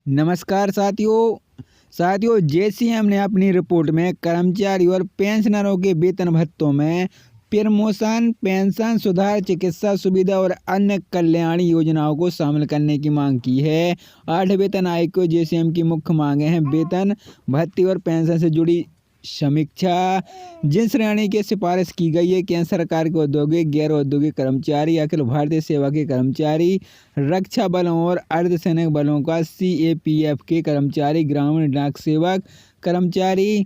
नमस्कार साथियों जेसीएम ने अपनी रिपोर्ट में कर्मचारी और पेंशनरों के वेतन भत्तों में प्रमोशन, पेंशन सुधार, चिकित्सा सुविधा और अन्य कल्याण योजनाओं को शामिल करने की मांग की है। 8 वेतन आयोग को जेसीएम की मुख्य मांगे हैं वेतन भत्ते और पेंशन से जुड़ी समीक्षा। जिन श्रेणी की सिफारिश की गई है केंद्र सरकार के औद्योगिक, गैर औद्योगिक कर्मचारी, अखिल भारतीय सेवा के कर्मचारी, रक्षा बलों और अर्धसैनिक बलों का सीएपीएफ के कर्मचारी, ग्रामीण डाक सेवक कर्मचारी,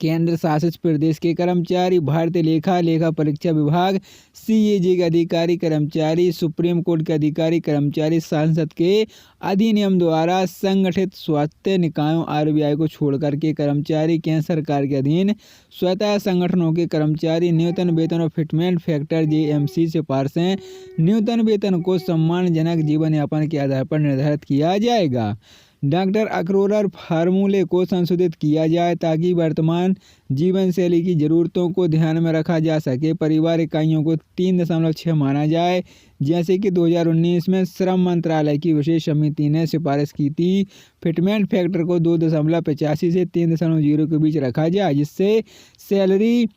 केंद्र शासित प्रदेश के कर्मचारी, भारतीय लेखा परीक्षा विभाग सीएजी के अधिकारी कर्मचारी, सुप्रीम कोर्ट के अधिकारी कर्मचारी, संसद के अधिनियम द्वारा संगठित स्वायत्त निकायों आरबीआई को छोड़कर के कर्मचारी, केंद्र सरकार के अधीन स्वतः संगठनों के कर्मचारी। न्यूनतम वेतन और फिटमेंट फैक्टर जेएमसी सिफारिशें न्यूनतम वेतन को सम्मानजनक जीवन यापन के आधार पर निर्धारित किया जाएगा। डॉक्टर अक्रोलर फार्मूले को संशोधित किया जाए ताकि वर्तमान जीवन शैली की ज़रूरतों को ध्यान में रखा जा सके। परिवार इकाइयों को 3.6 माना जाए, जैसे कि 2019 में श्रम मंत्रालय की विशेष समिति ने सिफारिश की थी। फिटमेंट फैक्टर को 2.85 से 3.0 के बीच रखा जाए, जिससे सैलरी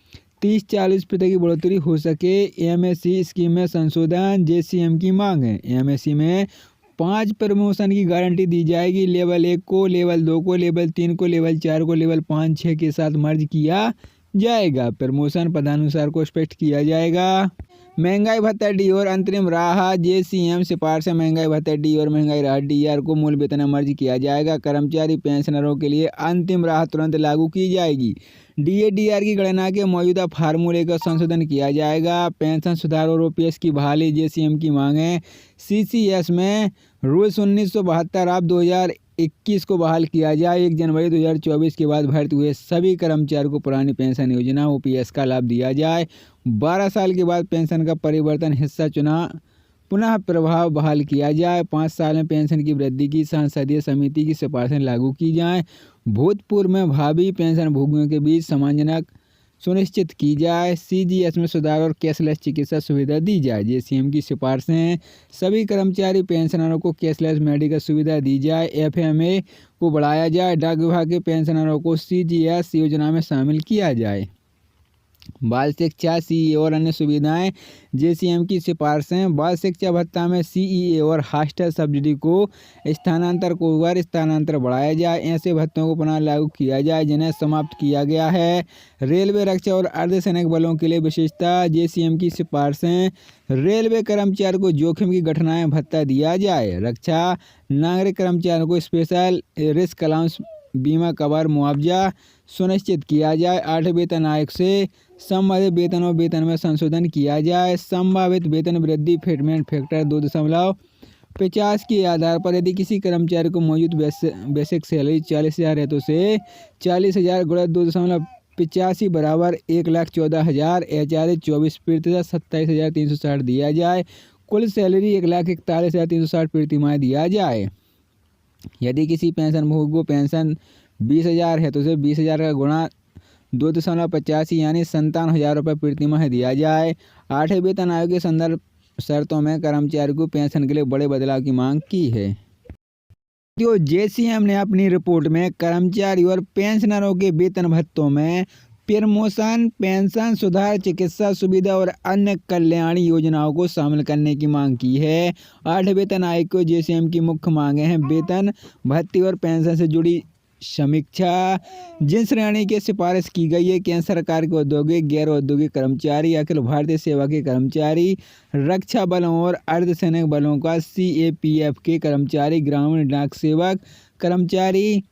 30-40% की बढ़ोतरी हो सके। एमएससी स्कीम में संशोधन जेसीएम की मांग है। एमएससी में 5 प्रमोशन की गारंटी दी जाएगी। लेवल 1 को, लेवल 2 को, लेवल 3 को, लेवल 4 को, लेवल 5, 6 के साथ मर्ज किया जाएगा। प्रमोशन पदानुसार को स्पष्ट किया जाएगा। महंगाई भत्ता डी और अंतरिम राहत जेसीएम सिफारिश महंगाई भत्ता डी और महंगाई राहत डीआर को मूल वेतन में मर्ज किया जाएगा। कर्मचारी पेंशनरों के लिए अंतिम राहत तुरंत लागू की जाएगी। डीए-डीआर की गणना के मौजूदा फार्मूले का संशोधन किया जाएगा। पेंशन सुधार और ओपीएस की बहाली जेसीएम की मांग है। सीसीएस में रूल्स 1972 अब 2021 को बहाल किया जाए। 1 जनवरी 2024 के बाद भर्ती हुए सभी कर्मचारियों को पुरानी पेंशन योजना ओपीएस का लाभ दिया जाए। 12 साल के बाद पेंशन का परिवर्तन हिस्सा पुनः प्रभाव बहाल किया जाए। 5 साल में पेंशन की वृद्धि की संसदीय समिति की सिफारिशें लागू की जाएं। भूतपूर्व में भावी पेंशन भोगियों के बीच सामंजस्य सुनिश्चित की जाए। सीजीएस में सुधार और कैशलेस चिकित्सा सुविधा दी जाए। जेसीएम की सिफारिशें सभी कर्मचारी पेंशनरों को कैशलेस मेडिकल सुविधा दी जाए। एफएमए को बढ़ाया जाए। डाक विभाग के पेंशनरों को सीजीएस योजना में शामिल किया जाए। बाल शिक्षा, सीईए और अन्य सुविधाएं जेसीएम की सिफारिशें बाल शिक्षा भत्ता में सीईए और हॉस्टल सब्सिडी को स्थानांतर बढ़ाया जाए। ऐसे भत्तों को पुनः लागू किया जाए जिन्हें समाप्त किया गया है। रेलवे, रक्षा और अर्धसैनिक बलों के लिए विशेषता जेसीएम की सिफारिशें रेलवे कर्मचारियों को जोखिम की घटनाएं भत्ता दिया जाए। रक्षा नागरिक कर्मचारियों को स्पेशल रिस्क अलाउंस बीमा कवर मुआवजा सुनिश्चित किया जाए। 8 वेतन आयोग से संबंधित वेतन और वेतन में संशोधन किया जाए। संभावित वेतन वृद्धि फिटमेंट फैक्टर 2.50 के आधार पर यदि किसी कर्मचारी को मौजूद बेसिक सैलरी 40,000 है तो उसे 40,000 गुणा 2.85 बराबर 1,14,000 एचआरए 24% 27,360 दिया जाए। कुल सैलरी 1,41,360 प्रतिमाह दिया जाए। यदि किसी पेंशन भोगी को पेंशन 20,000 है तो उसे 20,000 का गुणा 2.85 यानी 57,000 रुपये प्रतिमाह दिया जाए। 8वें वेतन आयोग के संदर्भ शर्तों में कर्मचारी को पेंशन के लिए बड़े बदलाव की मांग की है। जेसीएम ने अपनी रिपोर्ट में कर्मचारी और पेंशनरों के वेतन भत्तों में प्रमोशन, पेंशन सुधार, चिकित्सा सुविधा और अन्य कल्याण योजनाओं को शामिल करने की मांग की है। 8 वेतन आयोग को जेसीएम की मुख्य मांगे हैं वेतन भत्ते और पेंशन से जुड़ी समीक्षा। जिन श्रेणी की सिफारिश की गई है केंद्र सरकार के औद्योगिक, गैर औद्योगिक कर्मचारी, अखिल भारतीय सेवा के कर्मचारी, रक्षा बलों और अर्धसैनिक बलों का सीएपीएफ के कर्मचारी, ग्रामीण डाक सेवक कर्मचारी,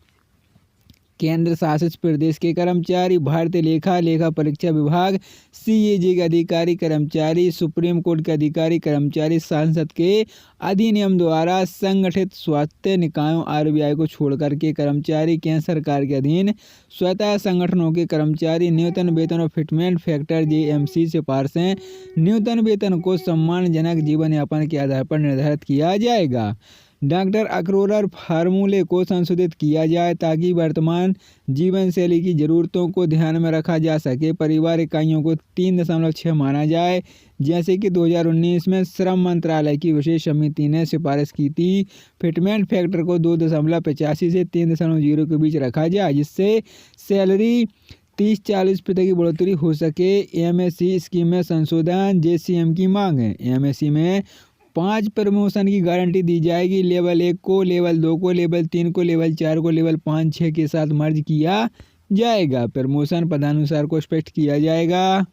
केंद्र शासित प्रदेश के कर्मचारी, भारतीय लेखा परीक्षा विभाग सीएजी के अधिकारी कर्मचारी, सुप्रीम कोर्ट के अधिकारी कर्मचारी, संसद के अधिनियम द्वारा संगठित स्वायत्त निकायों आरबीआई को छोड़कर के कर्मचारी, केंद्र सरकार के अधीन स्वतः संगठनों के कर्मचारी। न्यूनतम वेतन और फिटमेंट फैक्टर जेएमसी सिफारिशें न्यूनतम वेतन को सम्मानजनक जीवन यापन के आधार पर निर्धारित किया जाएगा। डॉक्टर अक्रोलर फार्मूले को संशोधित किया जाए ताकि वर्तमान जीवन शैली की ज़रूरतों को ध्यान में रखा जा सके। परिवार इकाइयों को 3.6 माना जाए, जैसे कि 2019 में श्रम मंत्रालय की विशेष समिति ने सिफारिश की थी। फिटमेंट फैक्टर को 2.85 से 3.0 के बीच रखा जाए, जिससे सैलरी 30-40% की बढ़ोतरी हो सके। एमएससी स्कीम में संशोधन, जेसीएम की मांग है। एमएससी में 5 प्रमोशन की गारंटी दी जाएगी। लेवल 1 को, लेवल 2 को, लेवल 3 को, लेवल 4 को, लेवल 5, 6 के साथ मर्ज किया जाएगा। प्रमोशन पदानुसार को स्पष्ट किया जाएगा।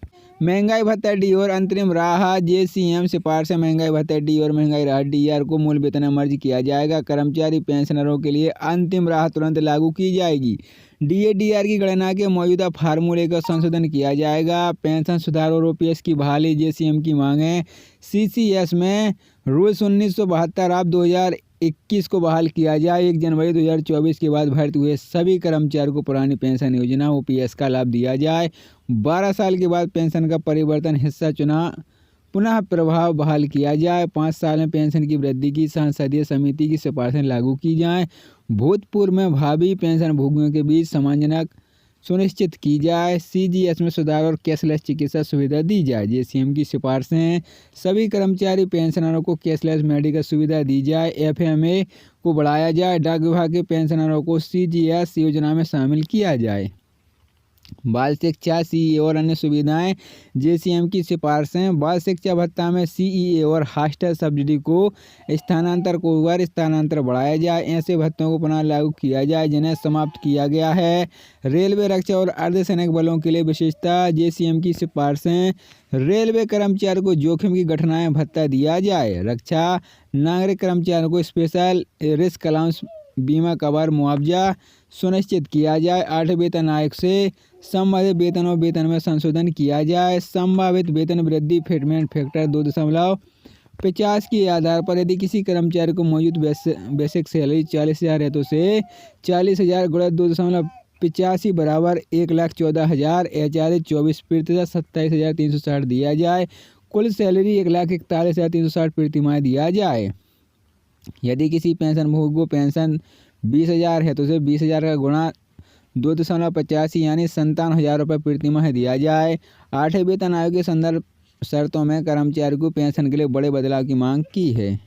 महंगाई भत्ता डी और अंतरिम राहत, जेसीएम सिफारिश महंगाई भत्ता डी और महंगाई राहत डीआर को मूल वेतन में मर्ज किया जाएगा। कर्मचारी पेंशनरों के लिए अंतिम राहत तुरंत लागू की जाएगी। डीए डीआर की गणना के मौजूदा फार्मूले का संशोधन किया जाएगा। पेंशन सुधार और ओपीएस की बहाली, जेसीएम की मांग है। सीसीएस में रूल्स 1972 अब 2021 को बहाल किया जाए। 1 जनवरी 2024 के बाद भर्ती हुए सभी कर्मचारियों को पुरानी पेंशन योजना ओपीएस का लाभ दिया जाए। 12 साल के बाद पेंशन का परिवर्तन हिस्सा पुनः प्रभाव बहाल किया जाए। 5 साल में पेंशन की वृद्धि की संसदीय समिति की सिफारिशें लागू की जाएं। भूतपूर्व में भावी पेंशन भोगियों के बीच सामंजस्य सुनिश्चित की जाए। सीजीएस में सुधार और कैशलेस चिकित्सा सुविधा दी जाए। जेसीएम की सिफारिशें सभी कर्मचारी पेंशनरों को कैशलेस मेडिकल सुविधा दी जाए। एफएमए को बढ़ाया जाए। डाक विभाग के पेंशनरों को सीजीएस योजना में शामिल किया जाए। बाल शिक्षा, सीईए और अन्य सुविधाएं, जेसीएम की सिफारिशें। बाल शिक्षा भत्ता में सीईए और हॉस्टल सब्सिडी को स्थानांतर बढ़ाया जाए। ऐसे भत्तों को पुनः लागू किया जाए जिन्हें समाप्त किया गया है। रेलवे, रक्षा और अर्धसैनिक बलों के लिए विशेषता, जेसीएम की सिफारिशें। रेलवे कर्मचारियों को जोखिम की घटनाएं भत्ता दिया जाए। रक्षा नागरिक कर्मचारियों को स्पेशल रिस्क अलाउंस बीमा कवर मुआवजा सुनिश्चित किया जाए। 8वें वेतन आयोग से संबंधित वेतन और वेतन में संशोधन किया जाए। संभावित वेतन वृद्धि फिटमेंट फैक्टर 2.50 के आधार पर यदि किसी कर्मचारी को मौजूद बेसिक सैलरी 40,000 है तो उसे 40,000 गुणा 2.85 बराबर 1,14,000 एचआरए 24% 27,360 दिया जाए। कुल सैलरी 1,41,360 प्रतिमाह दिया जाए। यदि किसी पेंशन भोगी को पेंशन 20,000 है तो उसे 20,000 का गुणा 2.85 यानी 57,000 रुपये प्रतिमाह दिया जाए। 8वें वेतन आयोग के संदर्भ शर्तों में कर्मचारी को पेंशन के लिए बड़े बदलाव की मांग की है।